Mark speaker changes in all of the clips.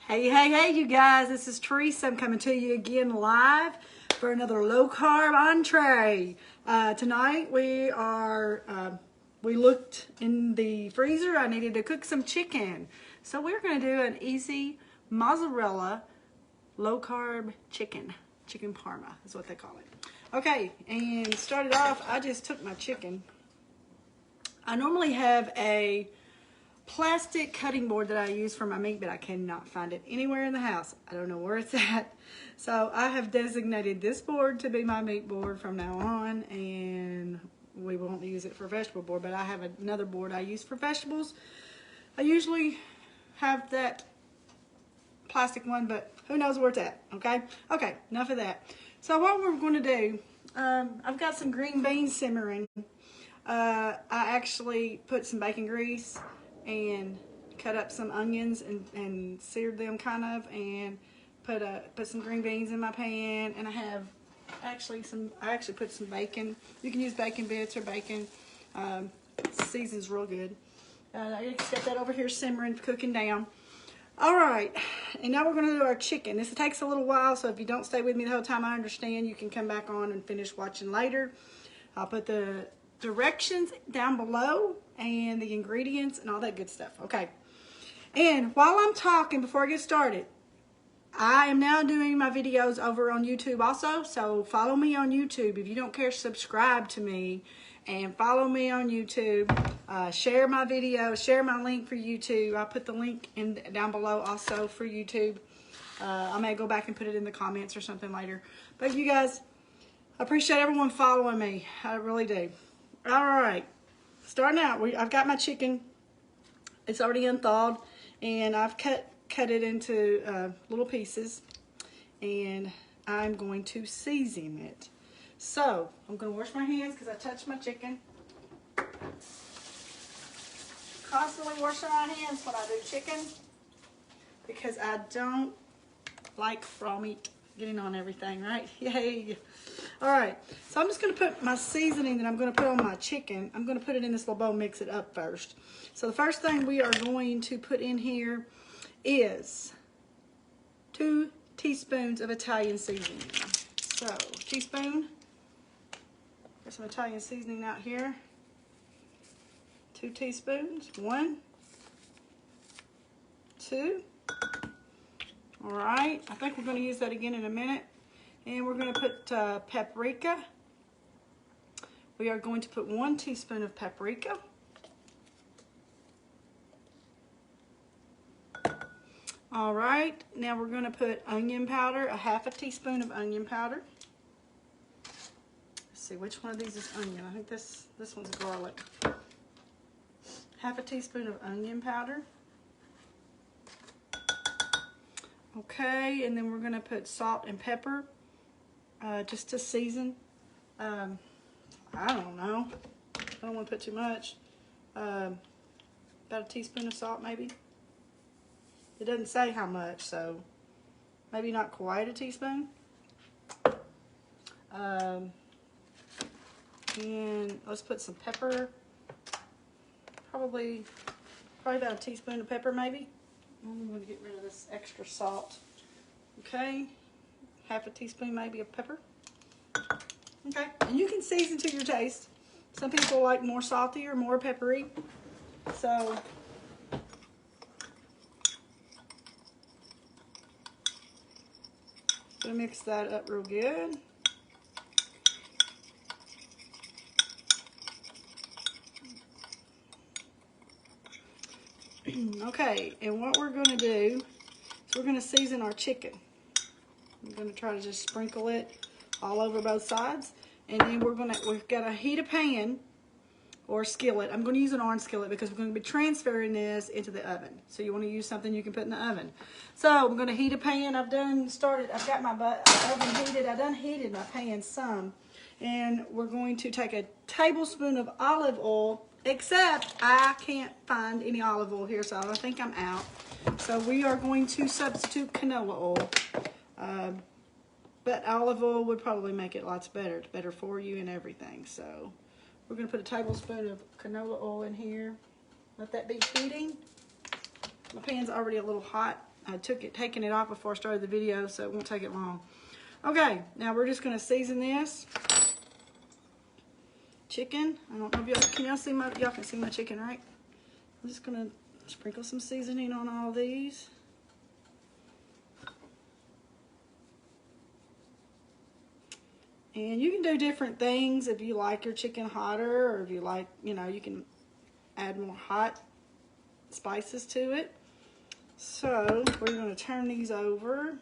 Speaker 1: Hey, you guys, this is Teresa. I'm coming to you again live for another low carb entree. Tonight we looked in the freezer. I needed to cook some chicken. So we're going to do an easy mozzarella low carb chicken Parma is what they call it. Okay, and started off, I just took my chicken. I normally have a plastic cutting board that I use for my meat, but I cannot find it anywhere in the house. I don't know where it's at. So I have designated this board to be my meat board from now on, and we won't use it for vegetable board, but I have another board I use for vegetables. I usually have that plastic one, but who knows where it's at, okay? Okay, enough of that. So what we're going to do, I've got some green beans simmering. I actually put some bacon grease and cut up some onions and seared them kind of, and put some green beans in my pan, and I actually put some bacon. You can use bacon bits or bacon. Seasons real good. I just got that over here simmering, cooking down. All right, and now we're going to do our chicken. This takes a little while, so if you don't stay with me the whole time, I understand. You can come back on and finish watching later. I'll put the directions down below and the ingredients and all that good stuff. Okay, and while I'm talking, before I get started, I am now doing my videos over on YouTube also, so follow me on YouTube. If you don't care, subscribe to me and follow me on YouTube. Share my video, share my link for YouTube. I'll put the link down below also for YouTube. I may go back and put it in the comments or something later. But you guys, I appreciate everyone following me. I really do. All right, starting out, I've got my chicken. It's already unthawed, and I've cut it into little pieces, and I'm going to season it. So I'm going to wash my hands because I touched my chicken. Constantly washing my hands when I do chicken because I don't like raw meat getting on everything, right? Yay. All right, so I'm just going to put my seasoning that I'm going to put on my chicken. I'm going to put it in this little bowl, mix it up first. So the first thing we are going to put in here is 2 teaspoons of Italian seasoning. So, teaspoon. Got some Italian seasoning out here. 2 teaspoons. 1, 2. All right, I think we're going to use that again in a minute. And we're going to put paprika. We are going to put 1 teaspoon of paprika. All right, now we're going to put onion powder, a half a teaspoon of onion powder. Let's see, which one of these is onion? I think this one's garlic. Half a teaspoon of onion powder. Okay, and then we're going to put salt and pepper just to season. I don't know. I don't want to put too much. About a teaspoon of salt maybe. It doesn't say how much, so maybe not quite a teaspoon. And let's put some pepper. Probably about a teaspoon of pepper maybe. I'm going to get rid of this extra salt. Okay, half a teaspoon maybe of pepper. Okay, and you can season to your taste. Some people like more salty or more peppery. So gonna mix that up real good. Okay, and what we're going to do is we're going to season our chicken. I'm going to try to just sprinkle it all over both sides, and then we've got to heat a pan or skillet. I'm going to use an orange skillet because we're going to be transferring this into the oven. So you want to use something you can put in the oven. So I'm going to heat a pan. I've got my oven heated. I done heated my pan some, and we're going to take a tablespoon of olive oil. Except I can't find any olive oil here, so I think I'm out. So we are going to substitute canola oil. But olive oil would probably make it lots better. It's better for you and everything. So we're going to put a tablespoon of canola oil in here. Let that be heating. My pan's already a little hot. taken it off before I started the video, so it won't take it long. Okay, now we're just gonna season this chicken. I don't know if y'all see y'all can see my chicken, right? I'm just gonna sprinkle some seasoning on all these. And you can do different things if you like your chicken hotter, or if you like, you know, you can add more hot spices to it. So we're going to turn these over.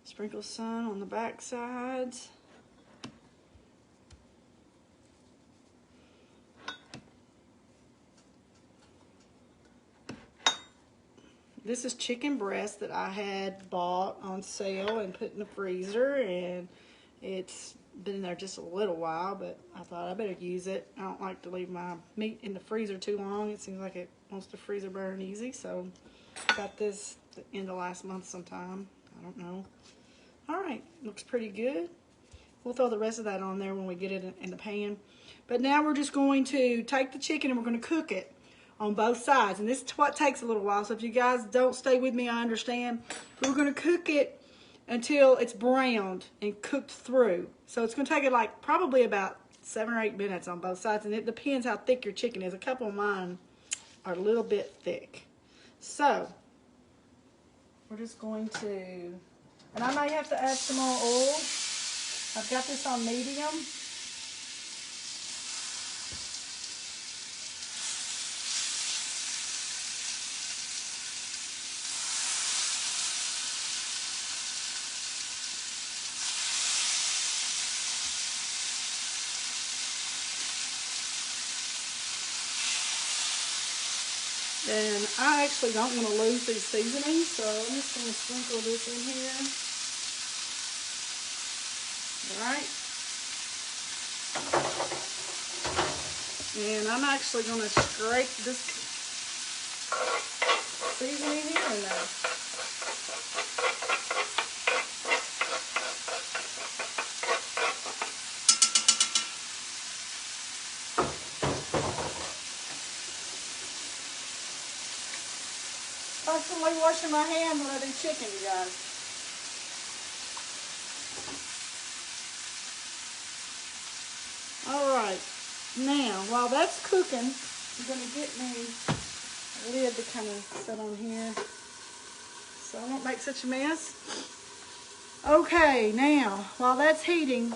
Speaker 1: Sprinkle some on the back sides. This is chicken breast that I had bought on sale and put in the freezer, and it's been in there just a little while, but I thought I better use it. I don't like to leave my meat in the freezer too long. It seems like it wants to freezer burn easy, so got this at the end of last month sometime. I don't know. All right, looks pretty good. We'll throw the rest of that on there when we get it in the pan. But now we're just going to take the chicken and we're going to cook it on both sides. And this is what takes a little while, so if you guys don't stay with me, I understand. But we're going to cook it until it's browned and cooked through. So it's going to take it like probably about 7 or 8 minutes on both sides, and it depends how thick your chicken is. A couple of mine are a little bit thick. So we're just going to, and I may have to add some more oil. I've got this on medium. And I actually don't want to lose these seasonings, so I'm just going to sprinkle this in here. Alright. And I'm actually going to scrape this seasoning here in there. Constantly washing my hands when I do chicken, you guys. Alright, now while that's cooking, I'm going to get me a lid to kind of set on here so I won't make such a mess. Okay, now while that's heating,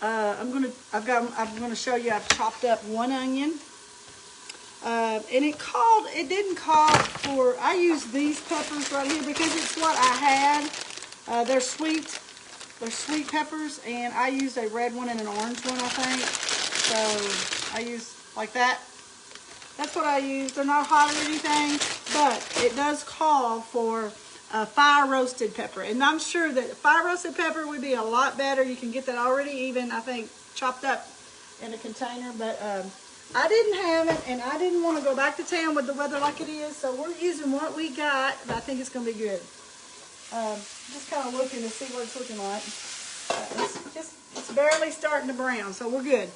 Speaker 1: I'm going to show you I've chopped up 1 onion. And it didn't call for, I used these peppers right here because it's what I had. They're sweet peppers, and I used a red one and an orange one, I think. So I used like that. That's what I used. They're not hot or anything, but it does call for a fire roasted pepper. And I'm sure that fire roasted pepper would be a lot better. You can get that already even, I think, chopped up in a container, but I didn't have it, and I didn't want to go back to town with the weather like it is, so we're using what we got, but I think it's going to be good. Just kind of looking to see what it's looking like. It's barely starting to brown, so we're good.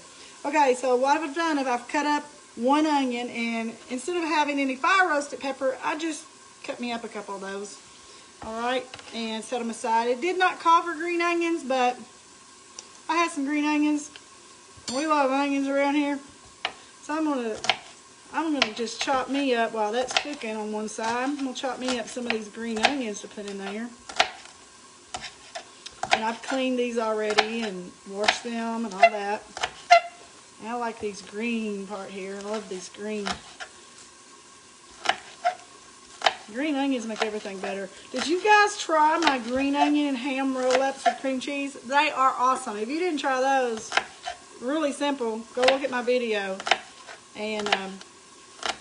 Speaker 1: Okay, so what I've done is I've cut up 1 onion, and instead of having any fire roasted pepper, I just cut me up a couple of those. All right, and set them aside. It did not call for green onions, but I had some green onions. We love onions around here. So I'm gonna just chop me up while that's cooking on one side. I'm gonna chop me up some of these green onions to put in there. And I've cleaned these already and washed them and all that. And I like these green part here. I love these green. Green onions make everything better. Did you guys try my green onion and ham roll-ups with cream cheese? They are awesome. If you didn't try those, really simple. Go look at my video. And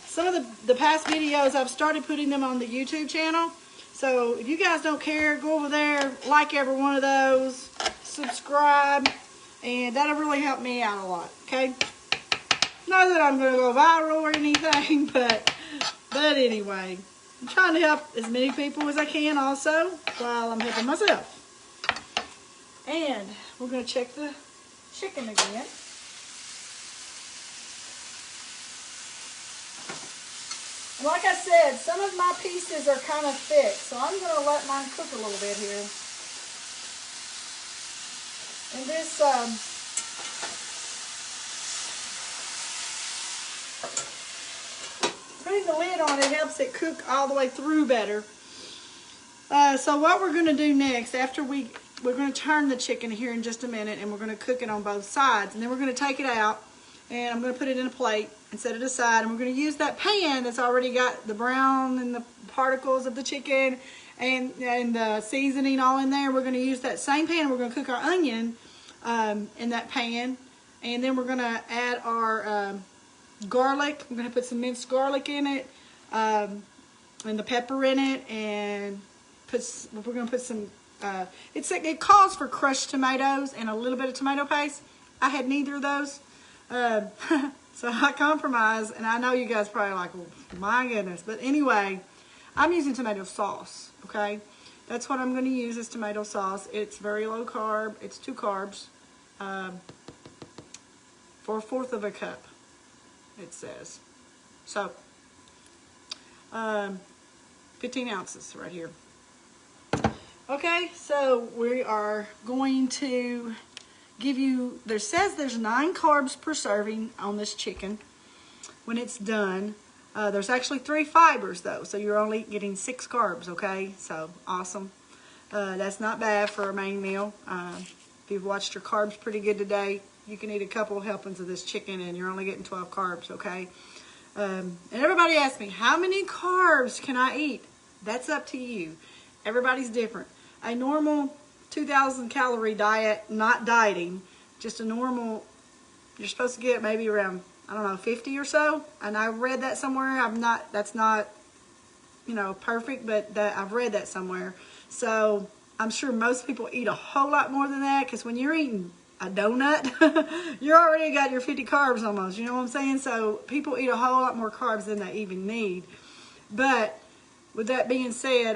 Speaker 1: some of the past videos, I've started putting them on the YouTube channel. So if you guys don't care, go over there, like every one of those, subscribe, and that'll really help me out a lot, okay? Not that I'm going to go viral or anything, but anyway, I'm trying to help as many people as I can also while I'm helping myself. And we're going to check the chicken again. And like I said, some of my pieces are kind of thick, so I'm going to let mine cook a little bit here. And this, putting the lid on it helps it cook all the way through better. So what we're going to do next, after we're going to turn the chicken here in just a minute, and we're going to cook it on both sides. And then we're going to take it out, and I'm going to put it in a plate and set it aside. And we're going to use that pan that's already got the brown and the particles of the chicken and the seasoning all in there. We're going to use that same pan, and we're going to cook our onion in that pan. And then we're going to add our garlic. I'm going to put some minced garlic in it, and the pepper in it, and we're going to put some, it calls for crushed tomatoes and a little bit of tomato paste. I had neither of those, so I compromised, and I know you guys probably like, oh, my goodness, but anyway, I'm using tomato sauce, okay? That's what I'm going to use, is tomato sauce. It's very low carb. It's 2 carbs for 1/4 of a cup, it says. So, 15 ounces right here. Okay, so we are going to give you, says there's 9 carbs per serving on this chicken when it's done. There's actually 3 fibers though, so you're only getting 6 carbs, okay? So, awesome. That's not bad for a main meal. If you've watched your carbs pretty good today, you can eat a couple helpings of this chicken and you're only getting 12 carbs, okay? And everybody asks me, how many carbs can I eat? That's up to you. Everybody's different. A normal 2,000 calorie diet, not dieting, just a normal, you're supposed to get maybe around, I don't know, 50 or so. And I read that somewhere. That's not, you know, perfect, but I've read that somewhere. So I'm sure most people eat a whole lot more than that, because when you're eating a donut, you already got your 50 carbs almost, you know what I'm saying? So people eat a whole lot more carbs than they even need. But with that being said,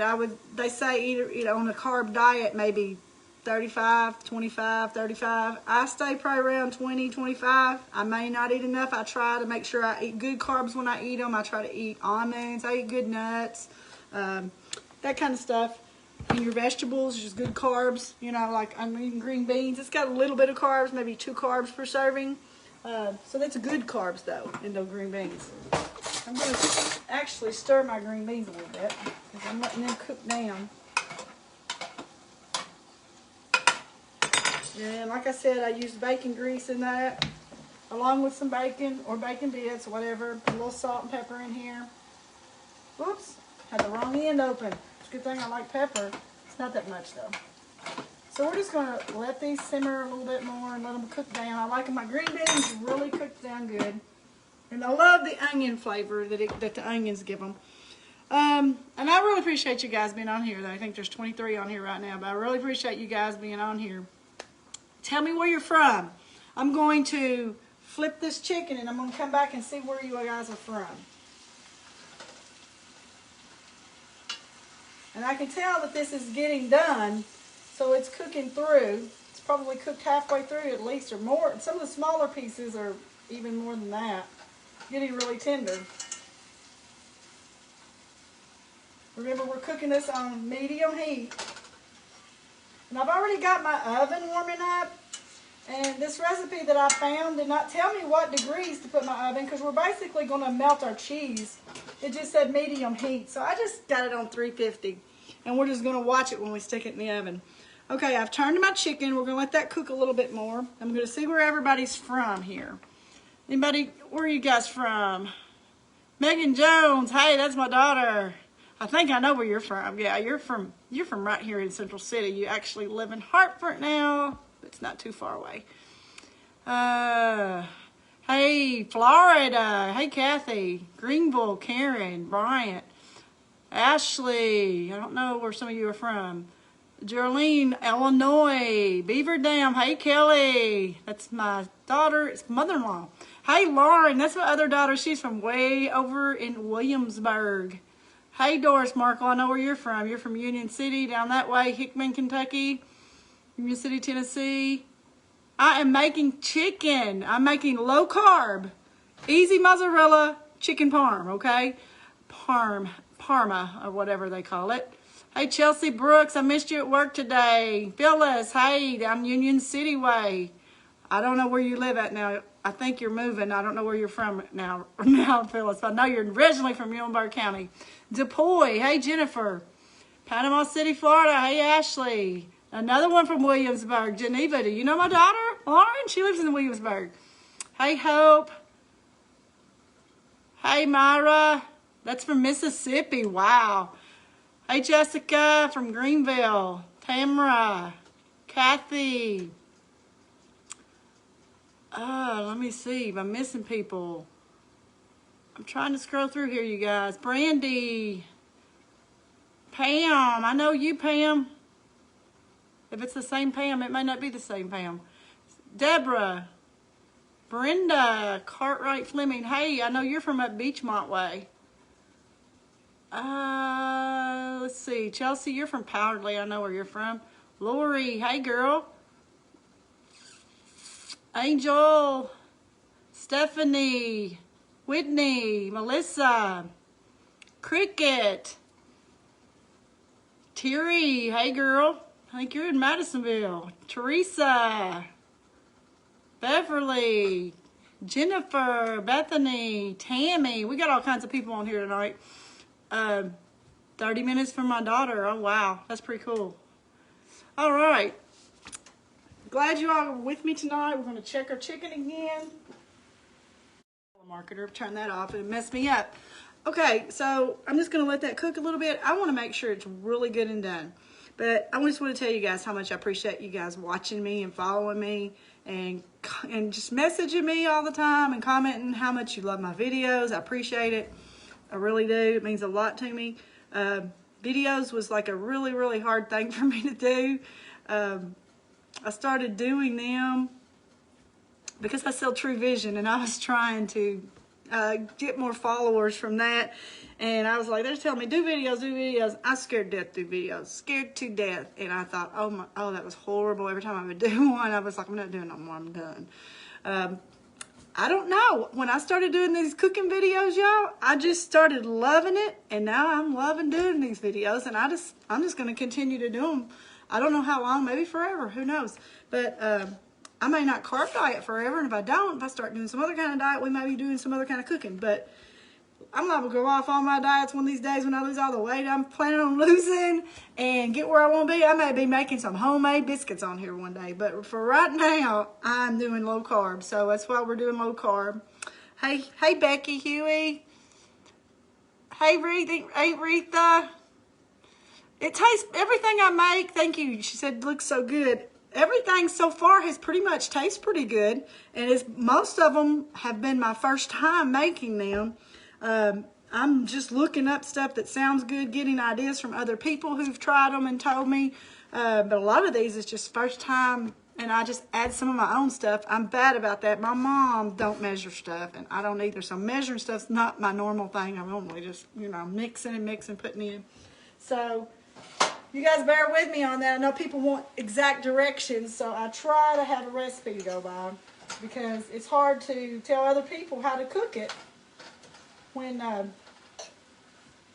Speaker 1: they say eat on a carb diet maybe 35, 25, 35. I stay probably around 20, 25. I may not eat enough. I try to make sure I eat good carbs when I eat them. I try to eat almonds. I eat good nuts, that kind of stuff. And your vegetables, just good carbs. You know, like I'm eating green beans. It's got a little bit of carbs, maybe 2 carbs per serving. So that's good carbs though in those green beans. I'm going to actually stir my green beans a little bit because I'm letting them cook down. And like I said, I use bacon grease in that, along with some bacon or bacon bits, whatever. A little salt and pepper in here. Whoops, had the wrong end open. It's a good thing I like pepper. It's not that much though. So we're just going to let these simmer a little bit more and let them cook down. I like my green beans really cooked down good. And I love the onion flavor that the onions give them. And I really appreciate you guys being on here. I think there's 23 on here right now, but I really appreciate you guys being on here. Tell me where you're from. I'm going to flip this chicken and I'm going to come back and see where you guys are from. And I can tell that this is getting done, so it's cooking through. It's probably cooked halfway through at least, or more. Some of the smaller pieces are even more than that. Getting really tender. Remember, we're cooking this on medium heat. And I've already got my oven warming up. And this recipe that I found did not tell me what degrees to put my oven, because we're basically going to melt our cheese. It just said medium heat. So I just got it on 350. And we're just going to watch it when we stick it in the oven. Okay, I've turned my chicken. We're going to let that cook a little bit more. I'm going to see where everybody's from here. Anybody, where are you guys from? Megan Jones, hey, that's my daughter. I think I know where you're from. Yeah, you're from right here in Central City. You actually live in Hartford now. It's not too far away. Hey, Florida. Hey, Kathy. Greenville, Karen, Bryant, Ashley. I don't know where some of you are from. Geraldine, Illinois. Beaver Dam. Hey, Kelly. That's my daughter. It's mother-in-law. Hey, Lauren. That's my other daughter. She's from way over in Williamsburg. Hey, Doris Markle. I know where you're from. You're from Union City, down that way. Hickman, Kentucky. Union City, Tennessee. I am making chicken. I'm making low carb, easy mozzarella chicken parm, okay? Parma, or whatever they call it. Hey, Chelsea Brooks, I missed you at work today. Phyllis, hey, I'm Union City way. I don't know where you live at now. I think you're moving. I don't know where you're from now, Phyllis. I know you're originally from Muhlenberg County. DePoy, hey, Jennifer. Panama City, Florida, hey, Ashley. Another one from Williamsburg. Geneva, do you know my daughter, Lauren? She lives in Williamsburg. Hey, Hope. Hey, Myra. That's from Mississippi. Wow. Hey, Jessica from Greenville. Tamara. Kathy. Let me see if I'm missing people. I'm trying to scroll through here, you guys. Brandy. Pam. I know you, Pam. If it's the same Pam, it may not be the same Pam. Deborah. Brenda. Cartwright Fleming. Hey, I know you're from up Beachmont way. Let's see. Chelsea, you're from Powderly. I know where you're from. Lori. Hey, girl. Angel. Stephanie. Whitney. Melissa. Cricket. Terry. Hey, girl. I think you're in Madisonville. Teresa. Beverly. Jennifer. Bethany. Tammy. We got all kinds of people on here tonight. 30 minutes from my daughter. Oh, wow. That's pretty cool. All right. Glad you all are with me tonight. We're going to check our chicken again. Marketer, turn that off. It messed me up. Okay, so I'm just going to let that cook a little bit. I want to make sure it's really good and done. But I just want to tell you guys how much I appreciate you guys watching me and following me and just messaging me all the time and commenting how much you love my videos. I appreciate it. I really do. It means a lot to me. Videos was like a really, really hard thing for me to do. I started doing them because I sell True Vision, and I was trying to get more followers from that. And I was like, they're telling me, do videos, do videos. I scared to death, do videos. Scared to death. And I thought, oh, that was horrible. Every time I would do one, I was like, I'm not doing no more. I'm done. I don't know. When I started doing these cooking videos, y'all, I just started loving it. And now I'm loving doing these videos. And I'm just going to continue to do them. I don't know how long, maybe forever. Who knows? But I may not carb diet forever. And if I start doing some other kind of diet, we may be doing some other kind of cooking. But I'm not going to go off on my diets one of these days when I lose all the weight I'm planning on losing and get where I want to be. I may be making some homemade biscuits on here one day. But for right now, I'm doing low carb. So that's why we're doing low carb. Hey Becky, Huey. Hey, Retha. It tastes, everything I make, thank you. She said, looks so good. Everything so far has pretty much tastes pretty good. And most of them have been my first time making them. I'm just looking up stuff that sounds good, getting ideas from other people who've tried them and told me. But a lot of these is just first time, and I just add some of my own stuff. I'm bad about that. My mom don't measure stuff, and I don't either. So measuring stuff's not my normal thing. I'm normally just, mixing and putting in. So you guys bear with me on that. I know people want exact directions, so I try to have a recipe to go by because it's hard to tell other people how to cook it when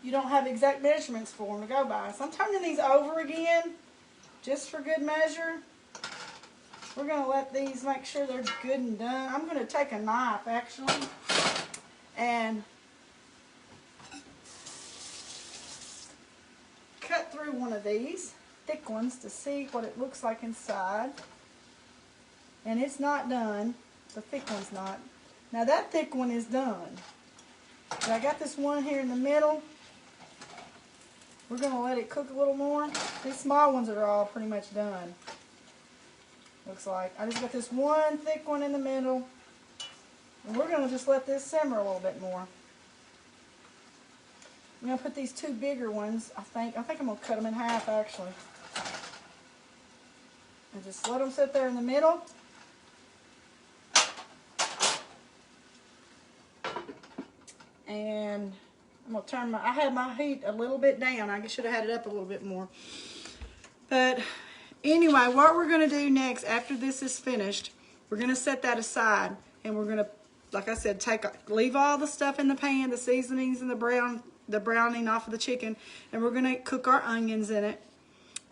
Speaker 1: you don't have exact measurements for them to go by. So I'm turning these over again just for good measure. We're going to let these make sure they're good and done. I'm going to take a knife actually and cut through one of these thick ones to see what it looks like inside. And it's not done. The thick one's not. Now that thick one is done. But I got this one here in the middle. We're going to let it cook a little more. These small ones are all pretty much done. Looks like. I just got this one thick one in the middle. And we're going to just let this simmer a little bit more. I'm going to put these two bigger ones, I think I'm going to cut them in half actually. And just let them sit there in the middle. And I'm going to turn I had my heat a little bit down. I should have had it up a little bit more. But anyway, what we're going to do next after this is finished, we're going to set that aside. And we're going to, like I said, leave all the stuff in the pan, the seasonings and the brown the browning off of the chicken, and we're gonna cook our onions in it.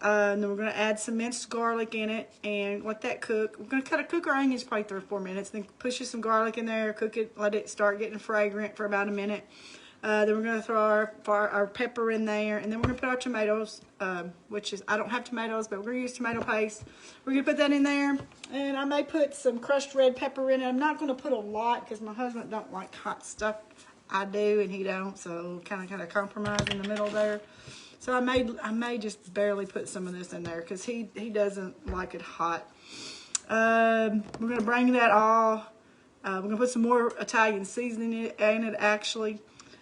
Speaker 1: And then we're gonna add some minced garlic in it and let that cook. We're gonna cook our onions probably 3 or 4 minutes. Then push some garlic in there, cook it, let it start getting fragrant for about a minute. Then we're gonna throw our pepper in there, and then we're gonna put our tomatoes, which is, I don't have tomatoes, but we're gonna use tomato paste. We're gonna put that in there, and I may put some crushed red pepper in it. I'm not gonna put a lot because my husband don't like hot stuff. I do, and he don't, so kind of compromise in the middle there. So I may just barely put some of this in there because he doesn't like it hot. We're gonna bring that all. We're gonna put some more Italian seasoning in it actually,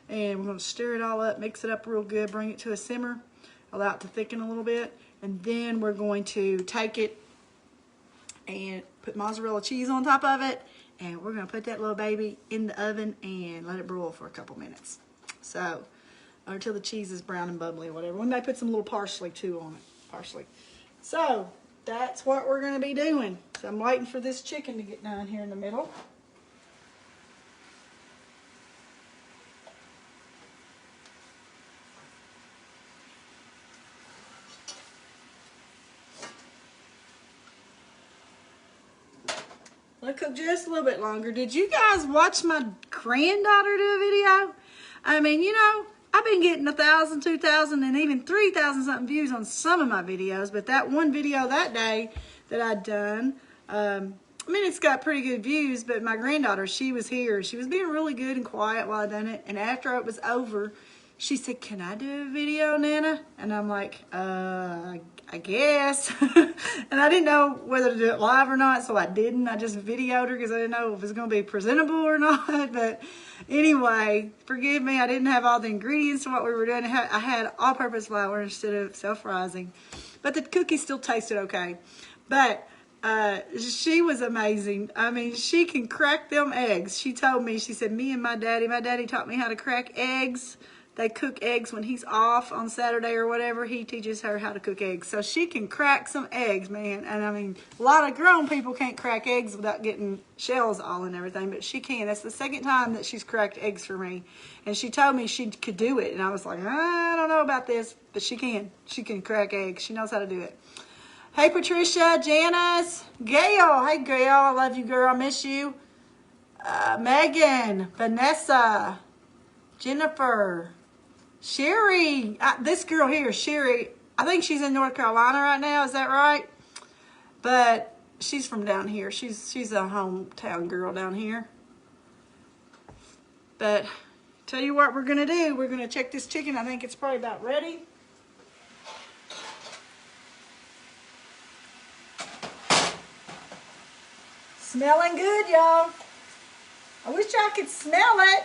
Speaker 1: and we're gonna stir it all up, mix it up real good, bring it to a simmer, allow it to thicken a little bit, and then we're going to take it and put mozzarella cheese on top of it, and we're gonna put that little baby in the oven and let it broil for a couple minutes. So. Until the cheese is brown and bubbly or whatever. We may put some little parsley too on it. Parsley. So that's what we're going to be doing. So I'm waiting for this chicken to get done here in the middle. Let it cook just a little bit longer. Did you guys watch my granddaughter do a video? I mean, you know, I've been getting 1,000, 2,000, and even 3,000 something views on some of my videos, but that one video that day that I'd done, I mean, it's got pretty good views, but my granddaughter, she was here. She was being really good and quiet while I done it, and after it was over, she said, "Can I do a video, Nana?" And I'm like, I guess. And I didn't know whether to do it live or not, so I didn't. I just videoed her because I didn't know if it was going to be presentable or not. But anyway, forgive me. I didn't have all the ingredients to what we were doing. I had all-purpose flour instead of self-rising. But the cookies still tasted okay. But she was amazing. I mean, she can crack them eggs. She told me, she said, me and my daddy taught me how to crack eggs. They cook eggs when he's off on Saturday or whatever. He teaches her how to cook eggs. So she can crack some eggs, man. And I mean, a lot of grown people can't crack eggs without getting shells all and everything, but she can. That's the second time that she's cracked eggs for me. And she told me she could do it. And I was like, I don't know about this, but she can. She can crack eggs. She knows how to do it. Hey, Patricia, Janice, Gail. Hey, Gail. I love you, girl. I miss you. Megan, Vanessa, Jennifer, Sherry, this girl here, Sherry, I think she's in North Carolina right now. Is that right? But she's from down here. She's a hometown girl down here. But tell you what we're going to do. We're going to check this chicken. I think it's probably about ready. Smelling good, y'all. I wish I could smell it.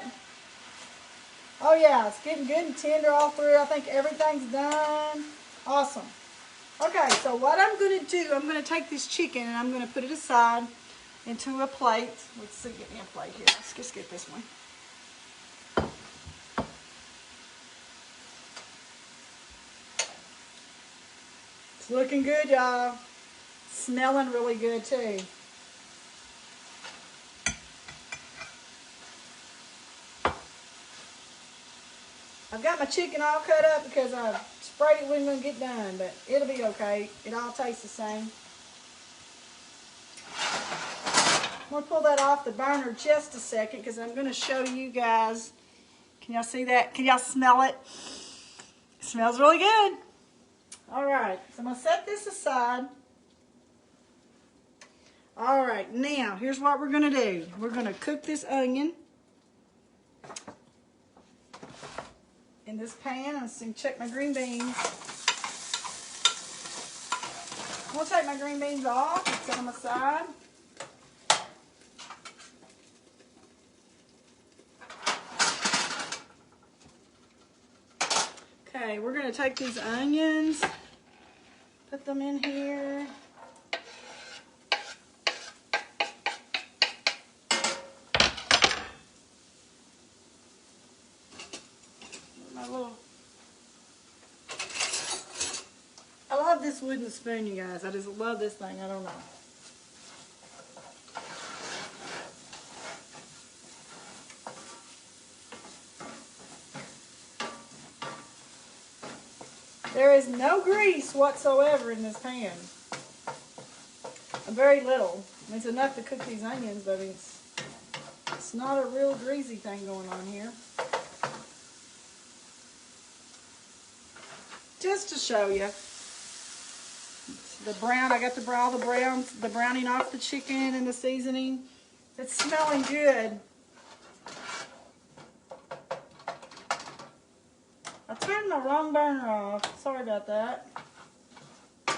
Speaker 1: Oh yeah, it's getting good and tender all through. I think everything's done. Awesome. Okay, so what I'm going to do, I'm going to take this chicken and I'm going to put it aside into a plate. Let's see, get me a plate here. Let's just get this one. It's looking good, y'all. Smelling really good too. I've got my chicken all cut up because I sprayed it when we get done, but it'll be okay. It all tastes the same. I'm going to pull that off the burner just a second because I'm going to show you guys. Can y'all see that? Can y'all smell it? It smells really good. All right, so I'm going to set this aside. All right, now here's what we're going to do. We're going to cook this onion in this pan. I'm just going to check my green beans. I'm going to take my green beans off and set them aside. Okay, we're going to take these onions, put them in here. I love this wooden spoon, you guys. I just love this thing. I don't know. There is no grease whatsoever in this pan. Very little. It's enough to cook these onions, but it's not a real greasy thing going on here. Just to show you. The brown, I got the browning off the chicken and the seasoning. It's smelling good. I turned the wrong burner off. Sorry about that. So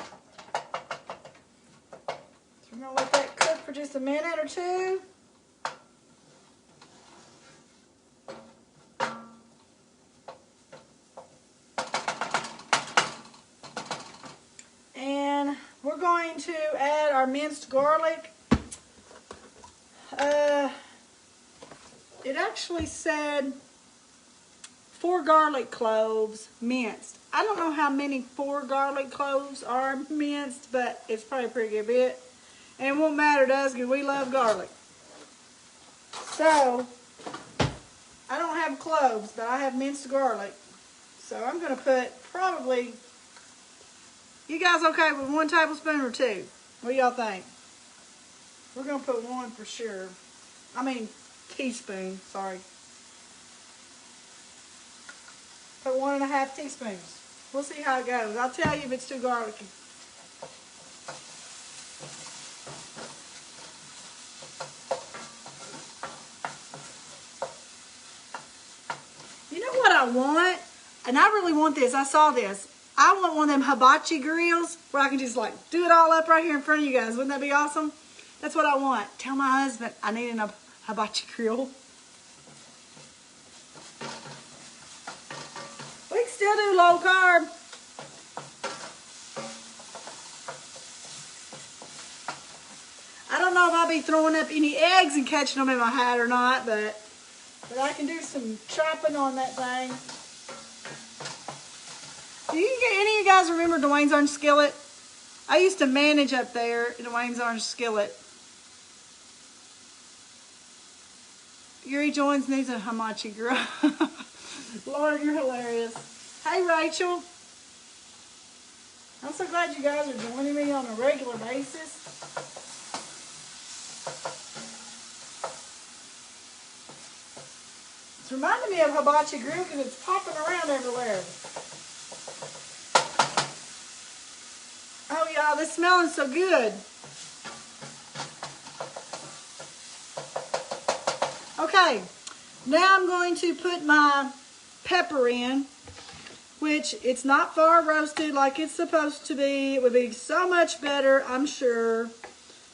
Speaker 1: we're going to let that cook for just a minute or two. And we're going to add our minced garlic. It actually said 4 garlic cloves minced. I don't know how many 4 garlic cloves are minced, but it's probably a pretty good bit. And it won't matter to us because we love garlic. So, I don't have cloves, but I have minced garlic. So I'm going to put probably, you guys okay with 1 tablespoon or 2? What do y'all think? We're going to put 1 for sure. I mean, teaspoon, sorry. Put 1.5 teaspoons. We'll see how it goes. I'll tell you if it's too garlicky. You know what I want? And I really want this. I saw this. I want one of them hibachi grills where I can just like do it all up right here in front of you guys. Wouldn't that be awesome? That's what I want. Tell my husband I need a hibachi grill. We can still do low carb. I don't know if I'll be throwing up any eggs and catching them in my hat or not, but I can do some chopping on that thing. Do any of you guys remember Dwayne's Orange Skillet? I used to manage up there in Dwayne's Orange Skillet. Gary Jones needs a hibachi grill. Lord, you're hilarious. Hey, Rachel. I'm so glad you guys are joining me on a regular basis. It's reminding me of hibachi grill because it's popping around everywhere. Oh, y'all, this smelling so good. Okay, now I'm going to put my pepper in, which it's not far roasted like it's supposed to be. It would be so much better, I'm sure. I'm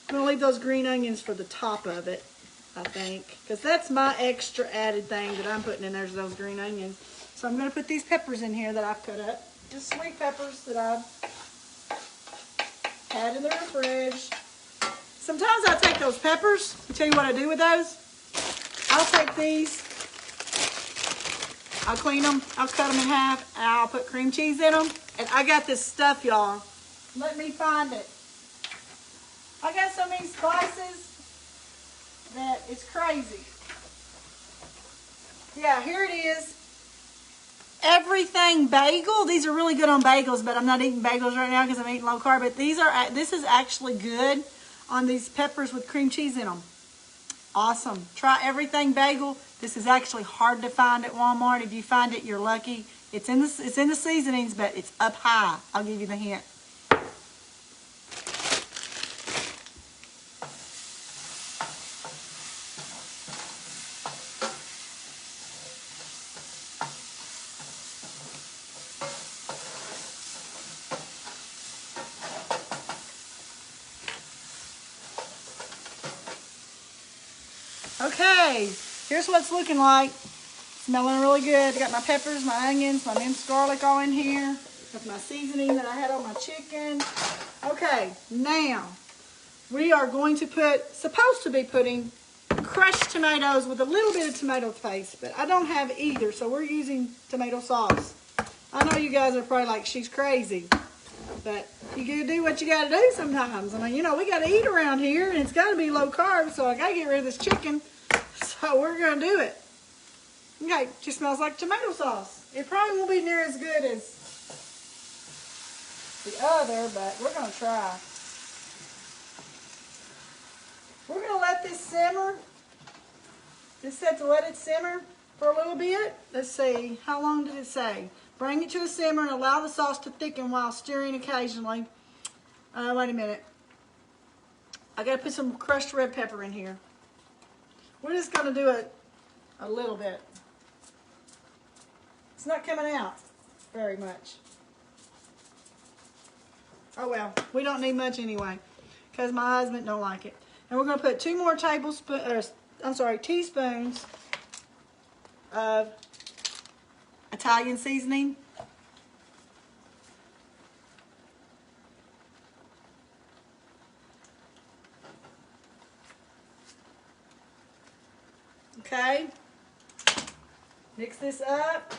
Speaker 1: going to leave those green onions for the top of it, I think, because that's my extra added thing that I'm putting in there is those green onions. So I'm going to put these peppers in here that I've cut up, just sweet peppers that I've had in the fridge. Sometimes I take those peppers, I'll tell you what I do with those. I'll take these, I'll clean them, I'll cut them in half, and I'll put cream cheese in them. And I got this stuff, y'all. Let me find it. I got so many spices that it's crazy. Yeah, here it is. Everything bagel. These are really good on bagels, but I'm not eating bagels right now because I'm eating low carb. But this is actually good on these peppers with cream cheese in them. Awesome. Try everything bagel. This is actually hard to find at Walmart. If you find it, you're lucky. It's in the seasonings, but it's up high. I'll give you the hint. Okay, here's what it's looking like. Smelling really good. I got my peppers, my onions, my minced garlic all in here. With my seasoning that I had on my chicken. Okay, now we are going to supposed to be putting crushed tomatoes with a little bit of tomato paste, but I don't have either, so we're using tomato sauce. I know you guys are probably like, she's crazy, but you gotta do what you gotta do sometimes. I mean, you know, we gotta eat around here, and it's gotta be low carb, so I gotta get rid of this chicken, so we're gonna do it. Okay, just smells like tomato sauce. It probably won't be near as good as the other, but we're going to try. We're going to let this simmer. This said to let it simmer for a little bit. Let's see. How long did it say? Bring it to a simmer and allow the sauce to thicken while stirring occasionally. Wait a minute. I got to put some crushed red pepper in here. We're just going to do it a little bit. It's not coming out very much. Oh well, we don't need much anyway because my husband don't like it. And we're going to put 2 more teaspoons of Italian seasoning. Okay, mix this up.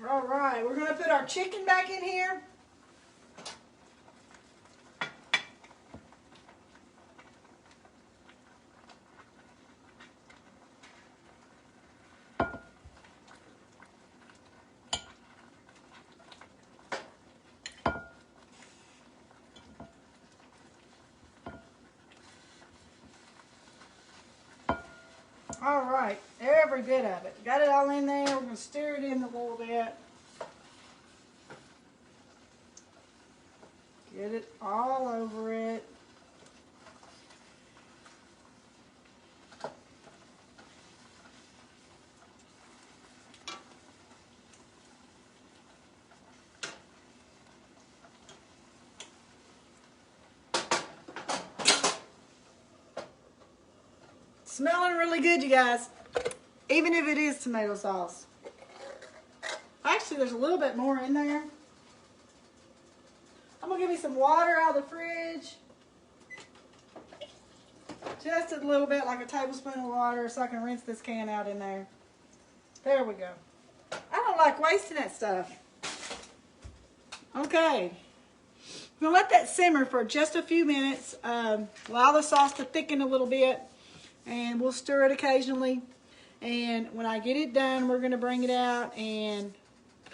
Speaker 1: All right, we're going to put our chicken back in here. All right, every bit of it. Got it all in there. We're going to stir it in a little bit. Get it all over it. Smelling really good, you guys. Even if it is tomato sauce. Actually, there's a little bit more in there. I'm going to give me some water out of the fridge. Just a little bit, like a tablespoon of water, so I can rinse this can out in there. There we go. I don't like wasting that stuff. Okay. I'm going to let that simmer for just a few minutes. Allow the sauce to thicken a little bit. And we'll stir it occasionally. And when I get it done, we're going to bring it out and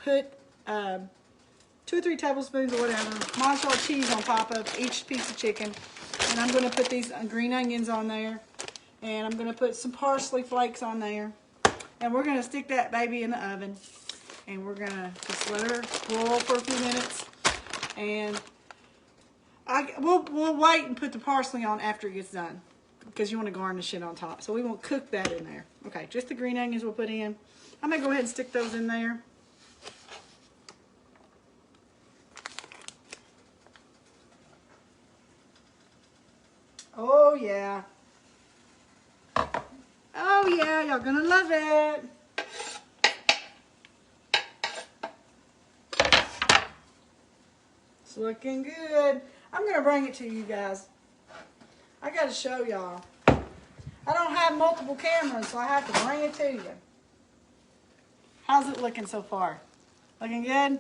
Speaker 1: put 2 or 3 tablespoons or whatever mozzarella cheese on top of each piece of chicken. And I'm going to put these green onions on there. And I'm going to put some parsley flakes on there. And we're going to stick that baby in the oven. And we're going to just let her roll for a few minutes. And we'll wait and put the parsley on after it gets done, because you want to garnish it on top. So we won't cook that in there. Okay, just the green onions we'll put in. I'm going to go ahead and stick those in there. Oh yeah. Oh yeah, y'all gonna love it. It's looking good. I'm gonna bring it to you guys. I gotta show y'all. I don't have multiple cameras, so I have to bring it to you. How's it looking so far? Looking good?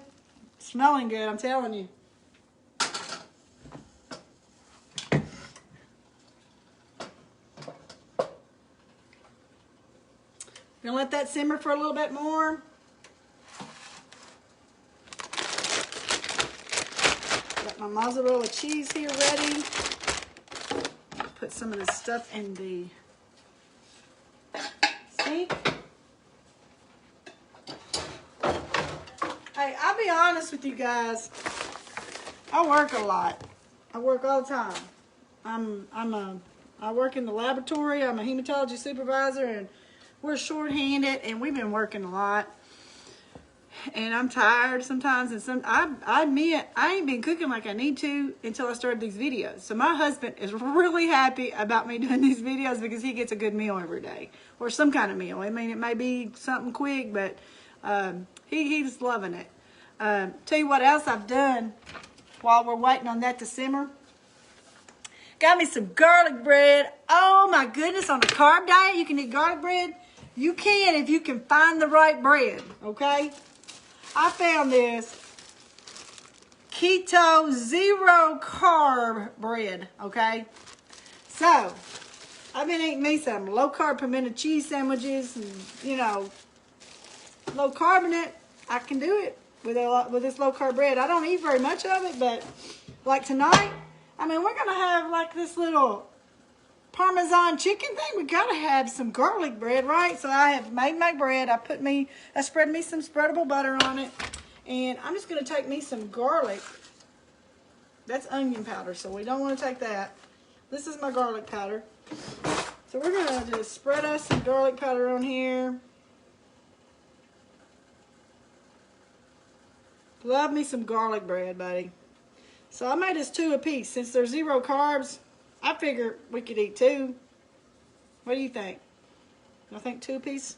Speaker 1: Smelling good, I'm telling you. Gonna let that simmer for a little bit more. Got my mozzarella cheese here ready. Put some of this stuff in the sink. Hey, I'll be honest with you guys. I work a lot. I work all the time. I work in the laboratory. I'm a hematology supervisor, and we're short-handed, and we've been working a lot. And I'm tired sometimes, and I admit I ain't been cooking like I need to until I started these videos. So my husband is really happy about me doing these videos because he gets a good meal every day, or some kind of meal. I mean, it may be something quick, but he's loving it. Tell you what else I've done while we're waiting on that to simmer. Got me some garlic bread. Oh my goodness, on a carb diet, you can eat garlic bread. You can if you can find the right bread, okay? I found this keto zero carb bread, okay? So, I've been eating me some low-carb pimento cheese sandwiches and, you know, low-carbonate. I can do it with this low-carb bread. I don't eat very much of it, but like tonight, I mean, we're going to have like this little Parmesan chicken thing. We got to have some garlic bread, right? So I have made my bread. I spread me some spreadable butter on it. And I'm just going to take me some garlic. That's onion powder, so we don't want to take that. This is my garlic powder. So we're going to just spread us some garlic powder on here. Love me some garlic bread, buddy. So I made us 2 apiece. Since there's 0 carbs, I figure we could eat 2. What do you think? I think 2 apiece?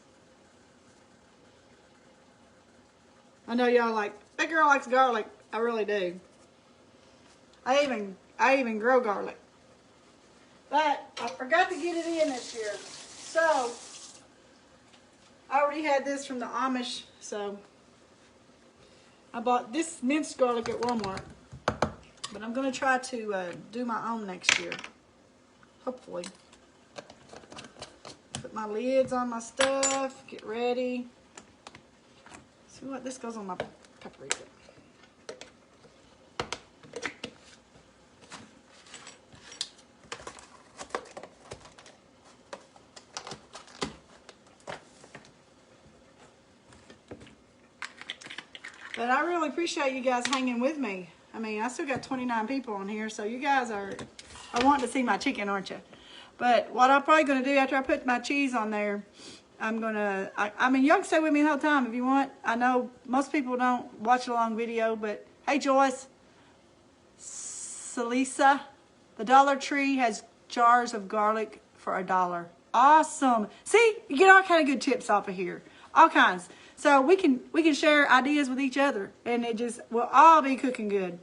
Speaker 1: I know y'all like, that girl likes garlic. I really do. I even grow garlic. But I forgot to get it in this year. So, I already had this from the Amish, so I bought this minced garlic at Walmart. But I'm going to try to do my own next year. Hopefully. Put my lids on my stuff. Get ready. See what? This goes on my paprika. But I really appreciate you guys hanging with me. I mean, I still got 29 people on here, so you guys are wanting to see my chicken, aren't you? But what I'm probably going to do after I put my cheese on there, I'm going to, I mean, y'all can stay with me the whole time if you want. I know most people don't watch a long video, but hey, Joyce, Salisa, the Dollar Tree has jars of garlic for $1. Awesome. See, you get all kind of good tips off of here. All kinds. So we can share ideas with each other, and it just will all be cooking good.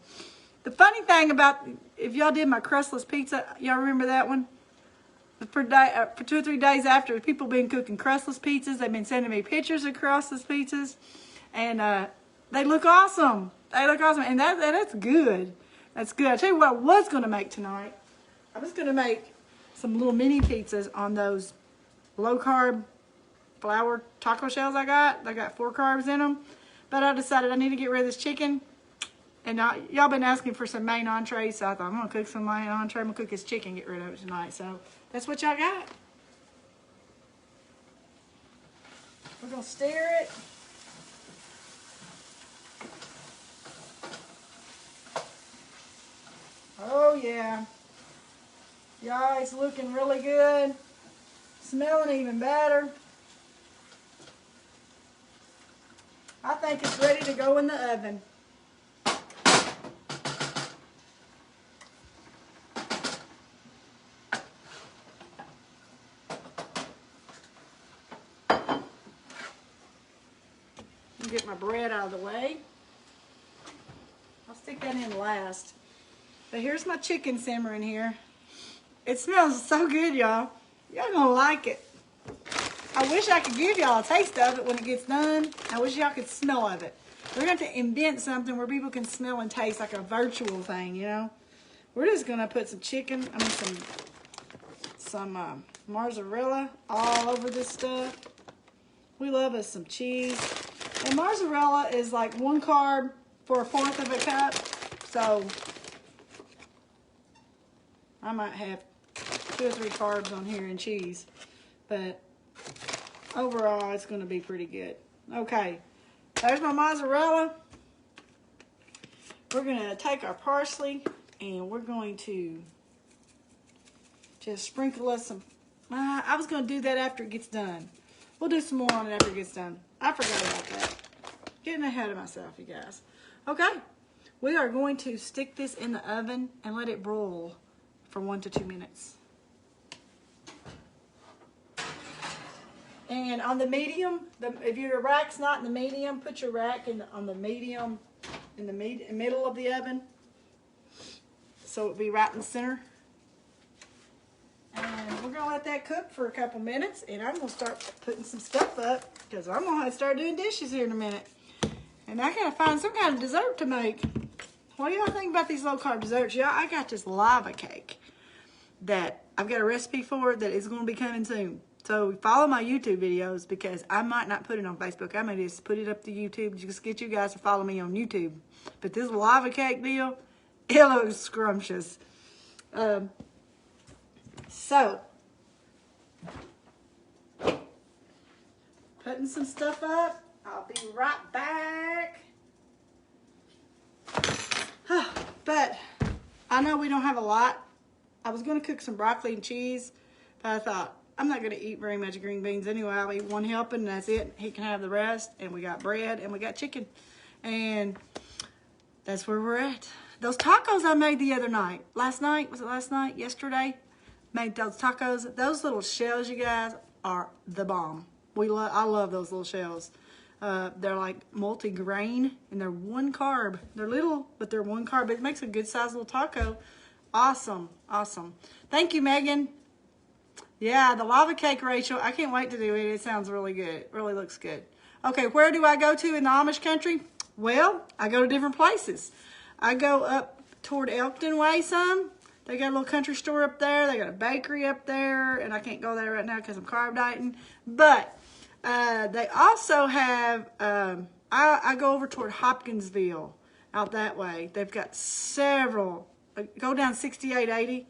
Speaker 1: The funny thing about, if y'all did my crustless pizza, y'all remember that one? For 2 or 3 days after, people been cooking crustless pizzas. They've been sending me pictures of crustless pizzas, and they look awesome. They look awesome, and that's good. That's good. I'll tell you what I was going to make tonight. I was going to make some little mini pizzas on those low-carb flour taco shells I got. They got 4 carbs in them. But I decided I need to get rid of this chicken. And y'all been asking for some main entrees, so I thought I'm going to cook some main entree. I'm going to cook this chicken, get rid of it tonight. So that's what y'all got. We're going to stir it. Oh yeah. Y'all, it's looking really good. Smelling even better. I think it's ready to go in the oven. Get my bread out of the way. I'll stick that in last. But here's my chicken simmering here. It smells so good, y'all. Y'all gonna like it. I wish I could give y'all a taste of it when it gets done. I wish y'all could smell of it. We're going to have to invent something where people can smell and taste, like a virtual thing, you know. We're just going to put some chicken, some mozzarella all over this stuff. We love us some cheese. And mozzarella is like 1 carb for 1/4 of a cup. So I might have 2 or 3 carbs on here in cheese. But overall, it's going to be pretty good. Okay, there's my mozzarella. We're going to take our parsley and we're going to just sprinkle us some. I was going to do that after it gets done. We'll do some more on it after it gets done. I forgot about that. Getting ahead of myself, you guys. Okay, we are going to stick this in the oven and let it broil for 1 to 2 minutes. And on the medium, if your rack's not in the medium, put your rack on the medium, in the middle of the oven, so it'll be right in the center. And we're gonna let that cook for a couple minutes, and I'm gonna start putting some stuff up because I'm gonna start doing dishes here in a minute. And I gotta find some kind of dessert to make. What do y'all think about these low carb desserts? Y'all, I got this lava cake. that I've got a recipe for that is going to be coming soon. So follow my YouTube videos because I might not put it on Facebook. I may just put it up to YouTube just get you guys to follow me on YouTube. But this lava cake deal, it looks scrumptious. So, putting some stuff up. I'll be right back. But I know we don't have a lot. I was going to cook some broccoli and cheese, but I thought, I'm not going to eat very much green beans anyway. I'll eat one helping and that's it. He can have the rest. And we got bread and we got chicken. And that's where we're at. Those tacos I made the other night. Last night, was it last night? Yesterday? Made those tacos. Those little shells, you guys, are the bomb. I love those little shells. They're like multi-grain and they're one carb. They're little, but they're one carb. It makes a good sized little taco. Awesome. Awesome. Thank you, Megan. Yeah, the lava cake, Rachel. I can't wait to do it. It sounds really good. It really looks good. Okay, where do I go to in the Amish country? Well, I go to different places. I go up toward Elkton Way some. They got a little country store up there. They got a bakery up there. And I can't go there right now because I'm carb dieting. But they also have, I go over toward Hopkinsville out that way. They've got several. Go down 6880.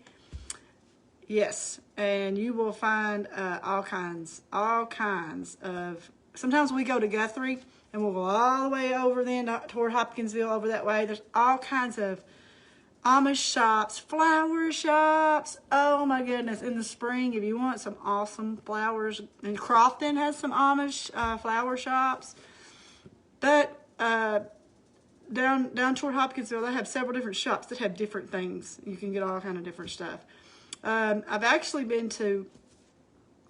Speaker 1: Yes, and you will find all kinds of, sometimes we go to Guthrie and we'll go all the way over then toward Hopkinsville over that way. There's all kinds of Amish shops, flower shops. Oh my goodness, in the spring, if you want some awesome flowers, and Crofton has some Amish flower shops. But down toward Hopkinsville, they have several different shops that have different things. You can get all kind of different stuff. I've actually been to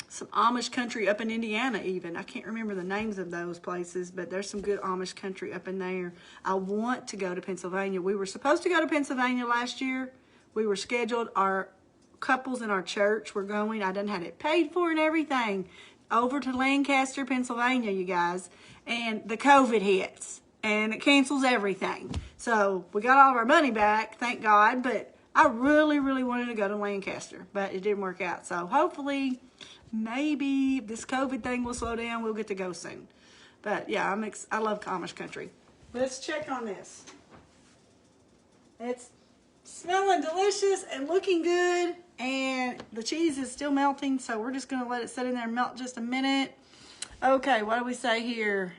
Speaker 1: some Amish country up in Indiana even. I can't remember the names of those places, but there's some good Amish country up in there. I want to go to Pennsylvania. We were supposed to go to Pennsylvania last year. We were scheduled. Our couples in our church were going. I done had it paid for and everything. Over to Lancaster, Pennsylvania, you guys. And the COVID hits. And it cancels everything. So we got all of our money back, thank God. But I really, really wanted to go to Lancaster, but it didn't work out. So hopefully, maybe if this COVID thing will slow down, we'll get to go soon. But yeah, I love Amish country. Let's check on this. It's smelling delicious and looking good, and the cheese is still melting, so we're just going to let it sit in there and melt just a minute. Okay, what do we say here?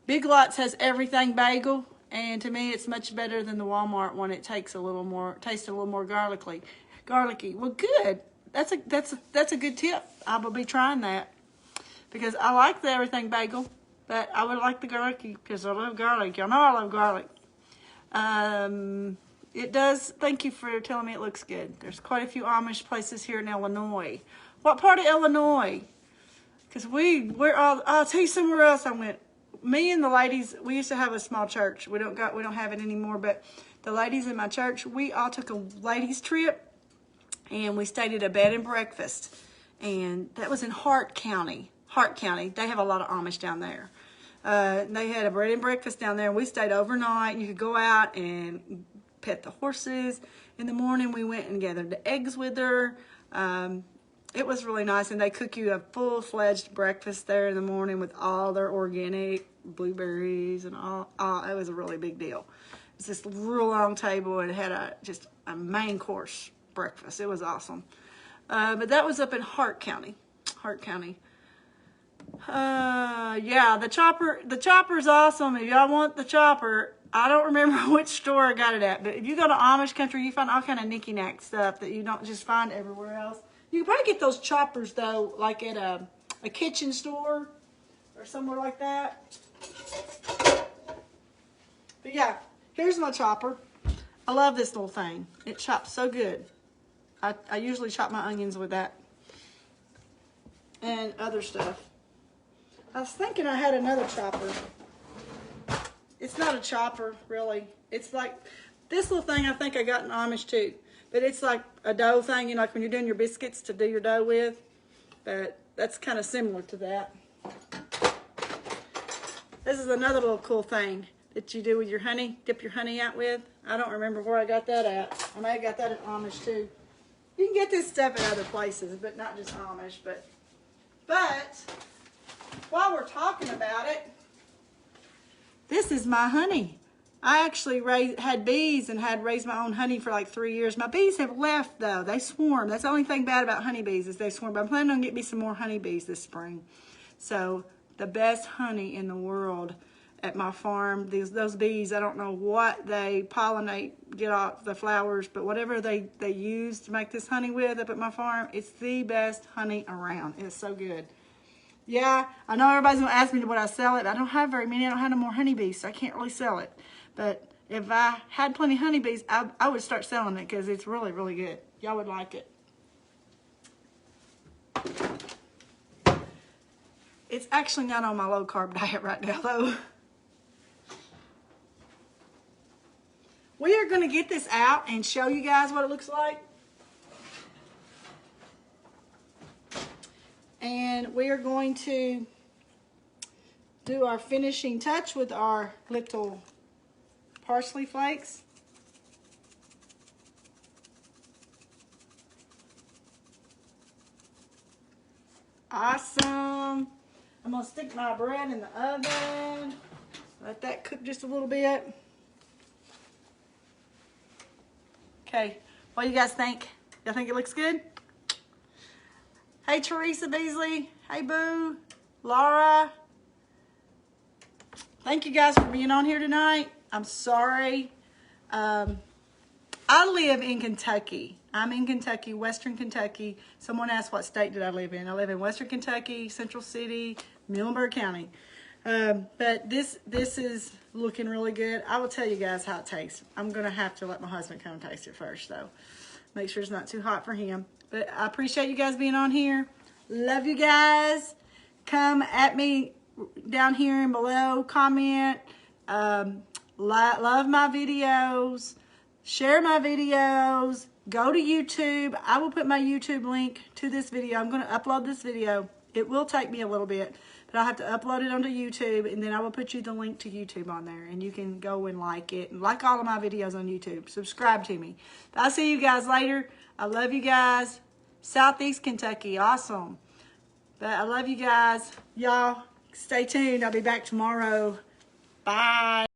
Speaker 1: Big Lots has everything bagel. And to me, it's much better than the Walmart one. It tastes a little more garlicky. Well, good. That's a good tip. I will be trying that because I like the everything bagel, but I would like the garlicky because I love garlic. Y'all know I love garlic. It does. Thank you for telling me it looks good. There's quite a few Amish places here in Illinois. What part of Illinois? Because I'll tell you somewhere else I went. Me and the ladies, we used to have a small church. We don't have it anymore, but the ladies in my church, we all took a ladies trip and we stayed at a bed and breakfast. And that was in Hart County. They have a lot of Amish down there. They had a bed and breakfast down there and we stayed overnight. You could go out and pet the horses. In the morning we went and gathered the eggs with her. It was really nice, and they cook you a full-fledged breakfast there in the morning with all their organic blueberries and all. It was a really big deal. It's this real long table, and it had just a main course breakfast. It was awesome. But that was up in Hart County. Yeah, the chopper's awesome. If y'all want the chopper, I don't remember which store I got it at, but if you go to Amish country, you find all kind of knicky-knack stuff that you don't just find everywhere else. You can probably get those choppers, though, like at a kitchen store or somewhere like that. But, yeah, here's my chopper. I love this little thing. It chops so good. I usually chop my onions with that and other stuff. I was thinking I had another chopper. It's not a chopper, really. It's like this little thing I think I got in Amish, too. But it's like a dough thing, like when you're doing your biscuits to do your dough with. But that's kind of similar to that. This is another little cool thing that you do with your honey, dip your honey out with. I don't remember where I got that at. I may have got that at Amish too. You can get this stuff at other places, but not just Amish. But while we're talking about it, this is my honey. I actually had bees and had raised my own honey for like 3 years. My bees have left though. They swarm. That's the only thing bad about honeybees is they swarm. But I'm planning on getting me some more honeybees this spring. So the best honey in the world at my farm. Those bees, I don't know what they pollinate, get off the flowers, but whatever they use to make this honey with up at my farm, it's the best honey around. It's so good. Yeah, I know everybody's going to ask me would I sell it. I don't have very many. I don't have no more honeybees, so I can't really sell it. But if I had plenty of honeybees, I would start selling it because it's really, really good. Y'all would like it. It's actually not on my low-carb diet right now, though. We are going to get this out and show you guys what it looks like. And we are going to do our finishing touch with our little parsley flakes. Awesome. I'm going to stick my bread in the oven. Let that cook just a little bit. Okay, what do you guys think? Y'all think it looks good? Hey, Teresa Beasley. Hey, Boo. Laura. Thank you guys for being on here tonight. I'm sorry. I live in Kentucky. I'm in Kentucky, Western Kentucky. Someone asked what state did I live in. I live in Western Kentucky, Central City, Muhlenberg County. But this is looking really good. I will tell you guys how it tastes. I'm going to have to let my husband come and taste it first, though. Make sure it's not too hot for him. But I appreciate you guys being on here. Love you guys. Come at me down here and below. Comment. Love my videos. Share my videos. Go to YouTube. I will put my YouTube link to this video. I'm going to upload this video. It will take me a little bit, but I'll have to upload it onto YouTube, and then I will put you the link to YouTube on there, and you can go and like it. And like all of my videos on YouTube. Subscribe to me. I'll see you guys later. I love you guys. Southeast Kentucky. Awesome. But I love you guys. Y'all, stay tuned. I'll be back tomorrow. Bye.